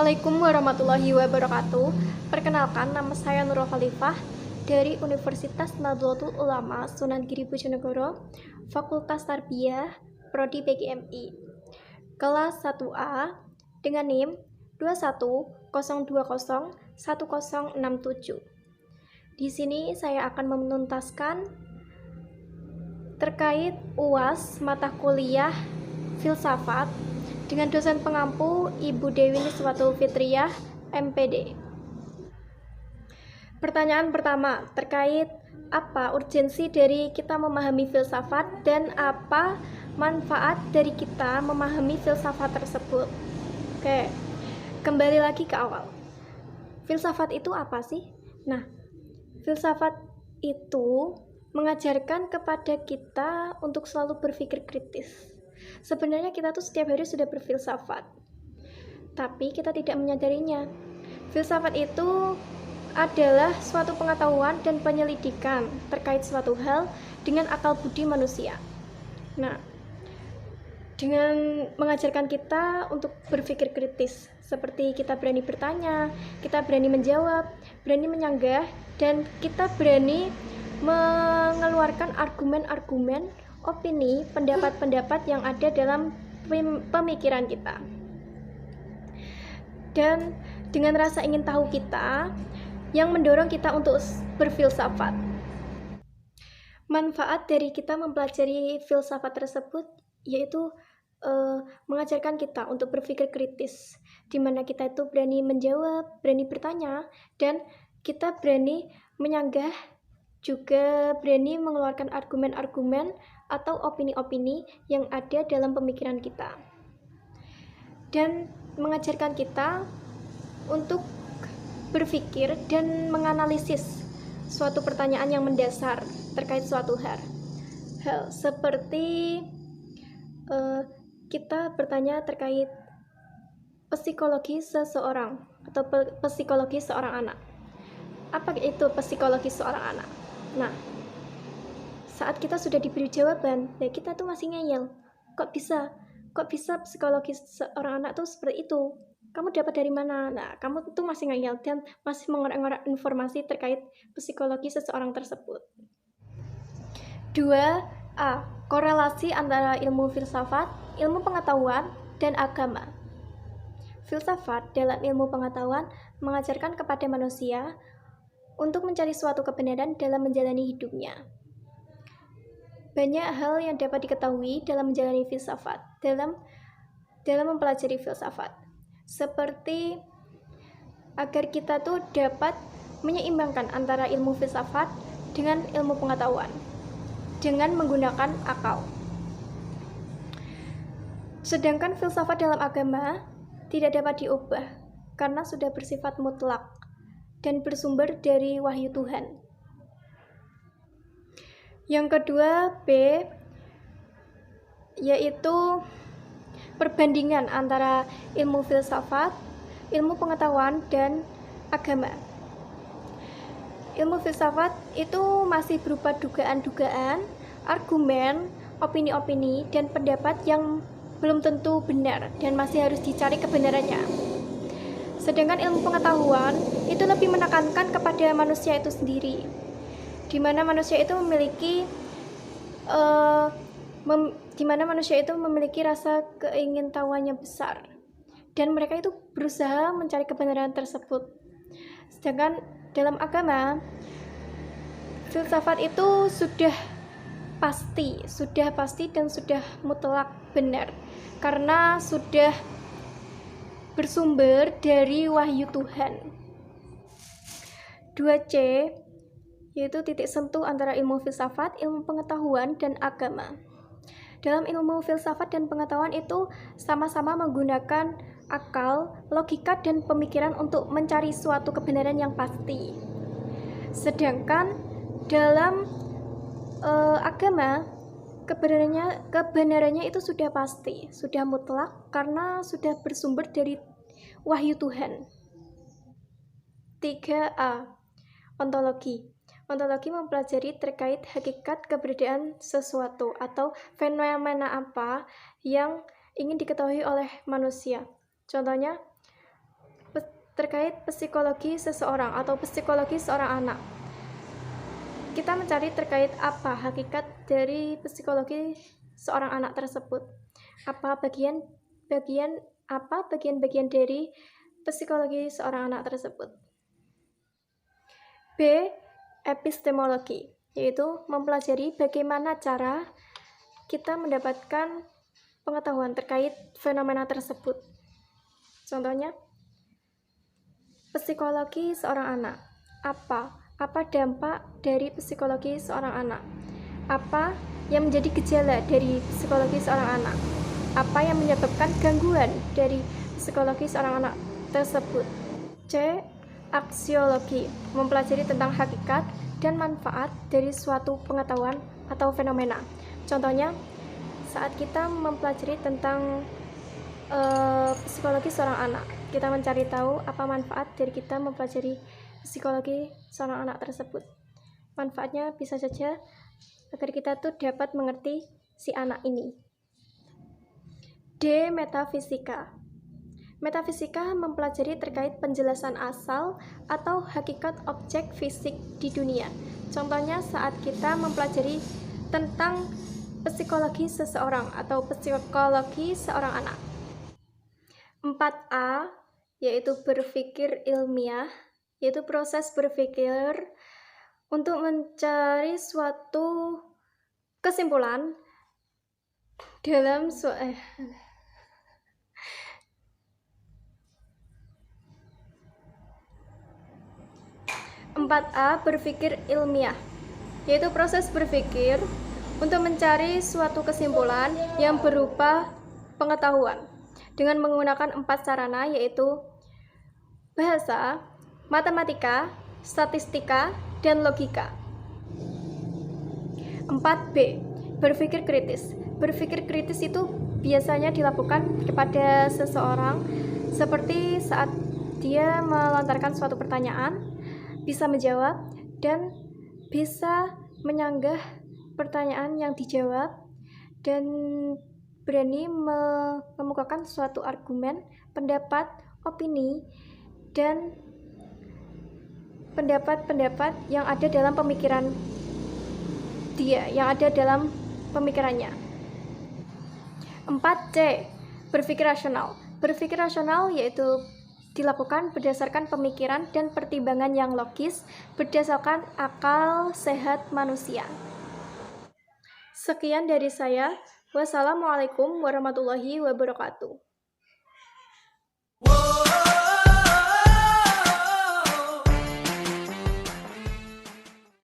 Assalamualaikum warahmatullahi wabarakatuh. Perkenalkan, nama saya Nurul Khalifah dari Universitas Nahdlatul Ulama Sunan Giri Bojonegoro, Fakultas Tarbiyah, Prodi PGMI. Kelas 1A dengan NIM 2102010067. Di sini saya akan menuntaskan terkait UAS mata kuliah filsafat dengan dosen pengampu Ibu Dewi Niswatul Fitriyah, MPD. Pertanyaan pertama, terkait apa urgensi dari kita memahami filsafat dan apa manfaat dari kita memahami filsafat tersebut. Oke, kembali lagi ke awal. Filsafat itu apa sih? Nah, filsafat itu mengajarkan kepada kita untuk selalu berpikir kritis. Sebenarnya kita tuh setiap hari sudah berfilsafat, tapi kita tidak menyadarinya. Filsafat itu adalah suatu pengetahuan dan penyelidikan terkait suatu hal dengan akal budi manusia. Nah, dengan mengajarkan kita untuk berpikir kritis, seperti kita berani bertanya, kita berani menjawab, berani menyanggah, dan kita berani mengeluarkan argumen-argumen, opini, pendapat-pendapat yang ada dalam pemikiran kita. Dan dengan rasa ingin tahu kita yang mendorong kita untuk berfilsafat. Manfaat dari kita mempelajari filsafat tersebut yaitu mengajarkan kita untuk berpikir kritis, di mana kita itu berani menjawab, berani bertanya, dan kita berani menyanggah, juga berani mengeluarkan argumen-argumen atau opini-opini yang ada dalam pemikiran kita, dan mengajarkan kita untuk berpikir dan menganalisis suatu pertanyaan yang mendasar terkait suatu hal seperti kita bertanya terkait psikologi seseorang atau psikologi seorang anak. Apa itu psikologi seorang anak? Nah, saat kita sudah diberi jawaban, ya kita tuh masih ngeyel. Kok bisa psikologi seorang anak tuh seperti itu? Kamu dapat dari mana? Nah, kamu tuh masih ngeyel dan masih mengorek-ngorek informasi terkait psikologi seseorang tersebut. 2A. Korelasi antara ilmu filsafat, ilmu pengetahuan, dan agama. Filsafat dalam ilmu pengetahuan mengajarkan kepada manusia untuk mencari suatu kebenaran dalam menjalani hidupnya. Banyak hal yang dapat diketahui dalam menjalani filsafat, dalam mempelajari filsafat. Seperti agar kita tuh dapat menyeimbangkan antara ilmu filsafat dengan ilmu pengetahuan dengan menggunakan akal. Sedangkan filsafat dalam agama tidak dapat diubah karena sudah bersifat mutlak dan bersumber dari wahyu Tuhan. Yang kedua, B, yaitu perbandingan antara ilmu filsafat, ilmu pengetahuan, dan agama. Ilmu filsafat itu masih berupa dugaan-dugaan, argumen, opini-opini, dan pendapat yang belum tentu benar dan masih harus dicari kebenarannya. Sedangkan ilmu pengetahuan itu lebih menekankan kepada manusia itu sendiri, di mana manusia itu memiliki rasa keingintahuannya besar, dan mereka itu berusaha mencari kebenaran tersebut. Sedangkan dalam agama, filsafat itu sudah pasti dan sudah mutlak benar karena sudah bersumber dari wahyu Tuhan. 2C, yaitu titik sentuh antara ilmu filsafat, ilmu pengetahuan, dan agama. Dalam ilmu filsafat dan pengetahuan itu sama-sama menggunakan akal, logika, dan pemikiran untuk mencari suatu kebenaran yang pasti. Sedangkan dalam agama, kebenarannya itu sudah pasti, sudah mutlak karena sudah bersumber dari wahyu Tuhan. 3A. Ontologi. Ontologi mempelajari terkait hakikat keberadaan sesuatu atau fenomena apa yang ingin diketahui oleh manusia. Contohnya, terkait psikologi seseorang atau psikologi seorang anak. Kita mencari terkait apa hakikat dari psikologi seorang anak tersebut. Apa bagian-bagian dari psikologi seorang anak tersebut. B. Epistemologi, yaitu mempelajari bagaimana cara kita mendapatkan pengetahuan terkait fenomena tersebut. Contohnya, psikologi seorang anak. Apa dampak dari psikologi seorang anak? Apa yang menjadi gejala dari psikologi seorang anak? Apa yang menyebabkan gangguan dari psikologi seorang anak tersebut? C. Aksiologi, mempelajari tentang hakikat dan manfaat dari suatu pengetahuan atau fenomena. Contohnya, saat kita mempelajari tentang psikologi seorang anak, kita mencari tahu apa manfaat dari kita mempelajari psikologi seorang anak tersebut. Manfaatnya bisa saja agar kita tuh dapat mengerti si anak ini. D. Metafisika. Metafisika mempelajari terkait penjelasan asal atau hakikat objek fisik di dunia. Contohnya saat kita mempelajari tentang psikologi seseorang atau psikologi seorang anak. 4A, yaitu berpikir ilmiah, yaitu proses berpikir untuk mencari suatu kesimpulan dalam 4A, berpikir ilmiah, yaitu proses berpikir untuk mencari suatu kesimpulan yang berupa pengetahuan dengan menggunakan 4 sarana, yaitu bahasa, matematika, statistika, dan logika. 4B, berpikir kritis. Berpikir kritis itu biasanya dilakukan kepada seseorang seperti saat dia melontarkan suatu pertanyaan, bisa menjawab dan bisa menyanggah pertanyaan yang dijawab dan berani mengemukakan suatu argumen, pendapat, opini, dan pendapat-pendapat yang ada dalam pemikiran dia, yang ada dalam pemikirannya. 4C, berpikir rasional. Berpikir rasional yaitu dilakukan berdasarkan pemikiran dan pertimbangan yang logis berdasarkan akal sehat manusia. Sekian dari saya. Wassalamualaikum warahmatullahi wabarakatuh.